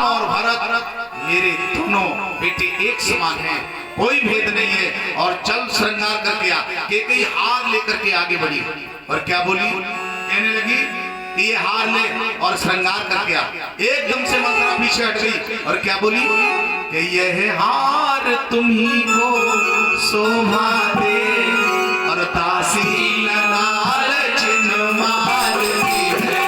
और भरत मेरे दोनों बेटे एक समान हैं, कोई भेद नहीं है। और चल श्रृंगार करके आ। केकई हार लेकर के आगे बढ़ी और क्या बोली, कहने लगी कि ये हार ले और श्रृंगार करके आ। एकदम से मंथरा पीछे हट गई और क्या बोली कि यह हार तुम्ही को शोभा दे और दासी लाल चिन्ह मार दी है।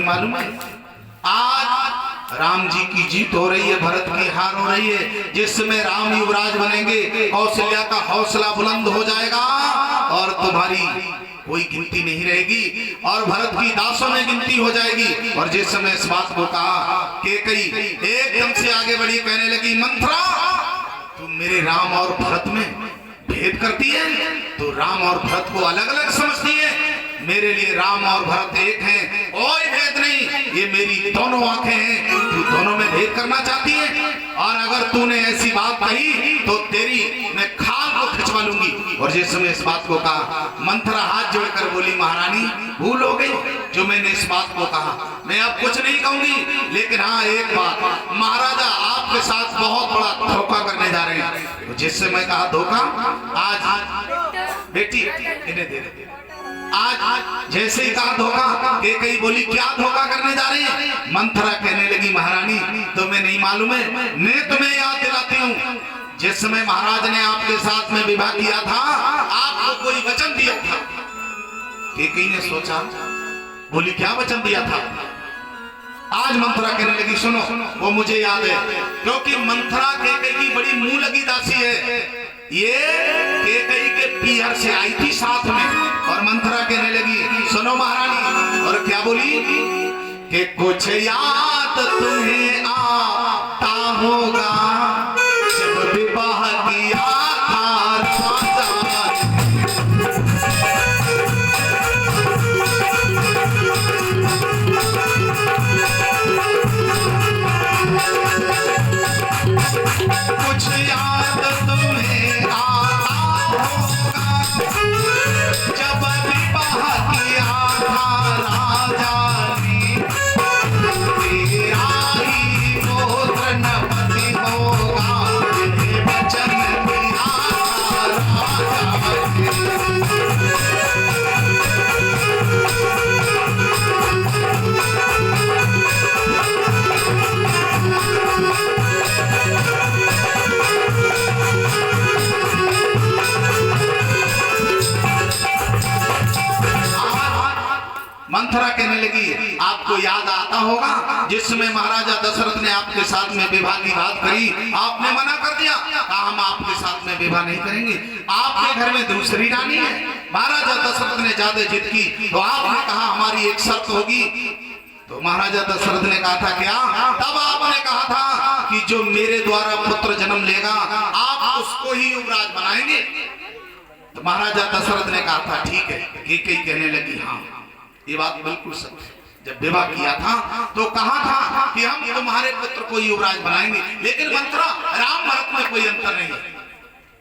मालूम है आज राम जी की जीत हो रही है, भरत की हार हो रही है, जिसमें राम युवराज बनेंगे, कौशल्या का हौसला बुलंद हो जाएगा और तुम्हारी कोई गिनती नहीं रहेगी और भरत की दासों में गिनती हो जाएगी। और जिस समय इस बात को कहा केकई एकदम से आगे बढ़ी, कहने लगी मंथरा तुम मेरे राम और भरत में भेद करती है, तो राम और भरत को अलग अलग समझती है। मेरे लिए राम और भरत एक हैं, कोई भेद नहीं, ये मेरी दोनों आंखें हैं, तू दोनों में भेद करना चाहती है और अगर तूने ऐसी बात कही तो तेरी मैं खाल को खिंचवा लूंगी। और जिस समय इस बात को कहा मंथरा हाथ जोड़कर बोली महारानी भूल हो गई जो मैंने इस बात को कहा, मैं अब कुछ नहीं कहूंगी, लेकिन हाँ एक बात, महाराजा आपके साथ बहुत बड़ा धोखा करने जा रहे हैं। तो जिससे मैं कहा धोखा, आज बेटी इन्हें दे दे, आज जैसे ही कहा धोखा, केकई बोली क्या धोखा करने जा रहे हैं। मंथरा कहने लगी महारानी तुम्हें नहीं मालूम है, मैं तुम्हें याद दिलाती हूँ जिस समय महाराज ने आपके साथ में विवाह किया था आपको कोई वचन दिया था। केकई ने सोचा, बोली क्या वचन दिया था। आज मंथरा कहने लगी सुनो वो मुझे याद है, क्योंकि मंथरा केकई की बड़ी मुंह लगी दासी है, ये केकई के पीहर से आई थी साथ में। और मंथरा कहने लगी सुनो महारानी, और क्या बोली कि कुछ याद तुम्हें आता होगा जब विवाह किया था राजा। कुछ याद तुम्हें आता होगा जब विवाह किया था राजा ने, तेरा ही पुत्र नपति होगा ये वचन दिया था राजा ने। मंथरा कहने लगी आपको याद आता होगा जिसमें महाराजा दशरथ ने आपके साथ में विवाह की बात करी, आपने मना कर दिया, कहा हम आपके साथ में विवाह नहीं करेंगे, आपके घर में दूसरी रानी है। महाराजा दशरथ ने ज्यादा जिद की तो आपने कहा हमारी एक शर्त होगी। तो महाराजा दशरथ ने कहा था क्या, तब आपने कहा था कि जो मेरे द्वारा पुत्र जन्म लेगा आप उसको ही युवराज बनाएंगे। तो महाराजा दशरथ ने कहा था ठीक है। केकई कहने लगी हाँ ये बात बिल्कुल सच है, जब विवाह किया था तो कहा था कि हम तुम्हारे पुत्र को युवराज बनाएंगे, लेकिन मंथरा राम भरत में कोई अंतर नहीं,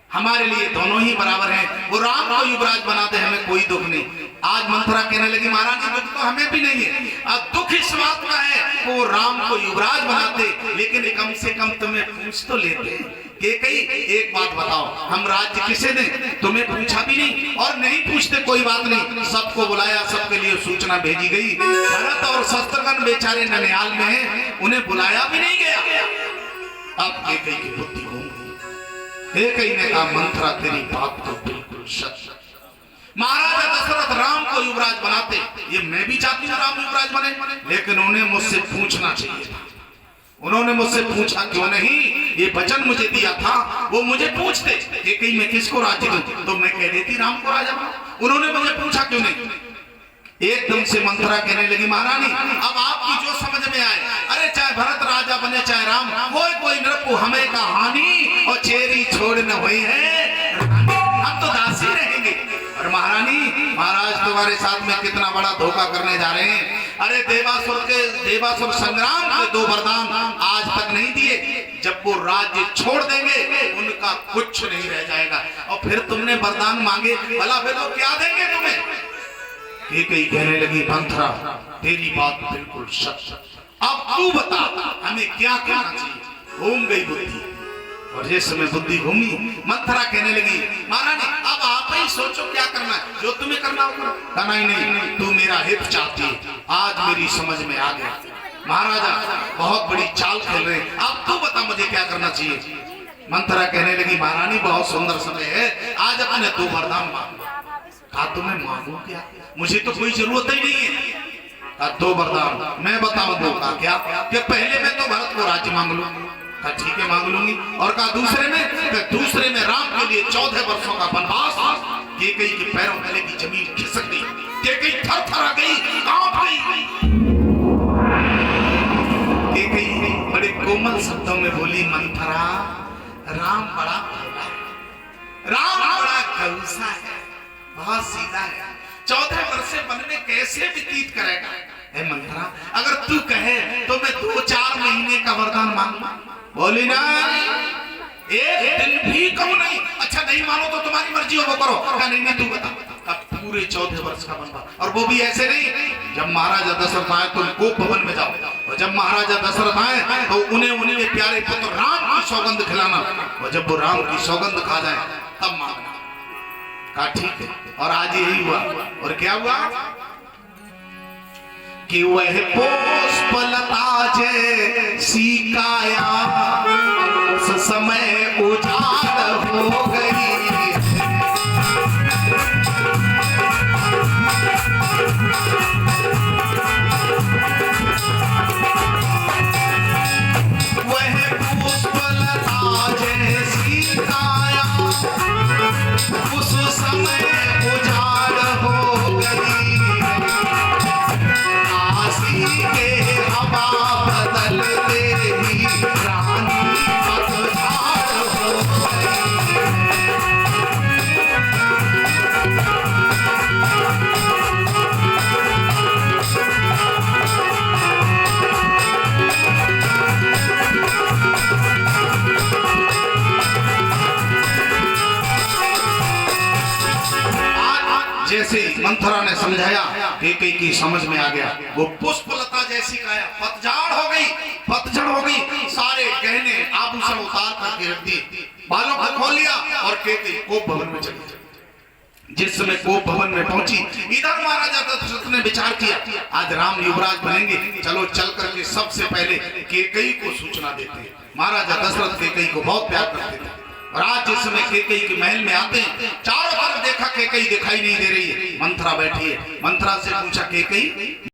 हमारे लिए दोनों ही बराबर हैं, वो राम को युवराज बना दे हमें कोई दुख नहीं। आज मंथरा कहने लगी महारानी दुख तो हमें भी नहीं है, अब दुख इस बात का है वो राम को युवराज बनाते, लेकिन कम से कम तुम्हें पूछ तो लेते। केकई एक बात बताओ, हम राज्य किसे दें, तुम्हें पूछा भी नहीं और नहीं पूछते कोई बात नहीं, सबको बुलाया, सबके लिए सूचना भेजी गई। भरत और शस्त्रघ्न बेचारे ननिहाल में हैं, उन्हें बुलाया भी नहीं गया। अब केकई की बुद्धि घूम गई। केकई ने कहा मंथरा तेरी बात तो बिल्कुल सच, महाराजा दशरथ राम को युवराज बनाते, ये मैं भी चाहती हूँ राम युवराज बने, लेकिन उन्हें मुझसे पूछना चाहिए था। उन्होंने मुझसे पूछा क्यों नहीं? ये वचन मुझे दिया था, वो मुझे पूछते कि कहीं मैं किसको राज्य दूं, तो मैं कह देती राम को राजा बनाओ। उन्होंने मुझे पूछा क्यों नहीं? एकदम से मंथरा कहने लगी, महारानी अब आपकी जो समझ में आए, अरे चाहे भरत राजा बने चाहे राम, कोई नृप हमें कहानी और चेरी छोड़ न हुई है, हम तो दासी रहेंगे। और महारानी महाराज तुम्हारे साथ में कितना बड़ा धोखा करने जा रहे हैं। अरे देवासुर संग्राम के 2 वरदान आज तक नहीं दिए, जब वो राज्य छोड़ देंगे उनका कुछ नहीं रह जाएगा। और फिर तुमने वरदान मांगे, भला फिर तो क्या देंगे तुम्हें? कई कहने लगी, मंथरा तेरी बात बिल्कुल सच, अब तू बता हमें क्या करना चाहिए। घूम गई बुद्धि, और जिस समय बुद्धि घूमी मंथरा कहने लगी, महारानी अब आप ही सोचो क्या करना है, जो तुम्हें करना होगा। कहना ही नहीं, तू मेरा हित चाहती है, आज मेरी समझ में आ गया। महाराजा बहुत बड़ी चाल खेल रहे, अब तू बता मुझे क्या करना चाहिए। मंथरा कहने लगी, महारानी बहुत सुंदर समय है, आज अपने 2 वरदान मांगो। कहा तुम्हें मांगू क्या, मुझे तो कोई जरूरत ही नहीं है। 2 वरदान मैं बताऊं दो। कहा क्या? कि पहले मैं तो भरत को राज्य मांग लूं। कहा ठीक है मांग लूंगी। और कहा दूसरे में राम के लिए 14 वर्षों का वनवास। केकई के पैरों तले की जमीन खिसक गई, केकई थरथरा गई, कांप गई। केकई बड़े कोमल शब्दों में बोली, मंथरा राम बड़ा भोला है, राम बड़ा कौसा है, बहुत सीधा है, 14 वर्ष वन में कैसे व्यतीत करेगा। हे मंथरा अगर तू कहे तो मैं 2-4 महीने का वरदान मांगू। बोली ना, एक दिन भी कहूं नहीं। अच्छा नहीं मानो तो तुम्हारी मर्जी हो, वो करो। कहा नहीं तू बता। अब पूरे 14 वर्ष का वनवास, और वो भी ऐसे नहीं, जब महाराजा दशरथ आए तुम गोप भवन में जाओ, और जब महाराजा दशरथ आए तो उन्हें प्यारे पुत्र राम की सौगंध खिलाना, और जब वो राम की सौगंध खा जाए तब मांगना। कहा ठीक है। और आज यही हुआ। और क्या हुआ कि वह पुष्पलता जैसी काया उस समय उजाड़ हो गई। वह पुष्पलता जैसी काया उस समय उजाड़ हो गई। काशी के हवा बदलते ही रानी पतझड़ हो गई। जैसे मंथरा ने समझाया, केकई की समझ में आ गया। वो पुष्पलता जैसी काया पतझड़ हो गई। सारे गहने आभूषण उतार करके रख दिए, बालों को खोल लिया, और केकई कोप भवन में चली गई। जिस समय कोप भवन में पहुंची, इधर महाराजा दशरथ ने विचार किया, आज राम युवराज बनेंगे, चलो चल करके सबसे पहले केकई को सूचना देते हैं। महाराजा दशरथ केकई को बहुत प्यार करते थे, और आज जिस समय केकई के महल में आते हैं, चारों तरफ देखा केकई दिखाई नहीं दे रही है। मंथरा बैठी है, मंथरा से पूछा केकई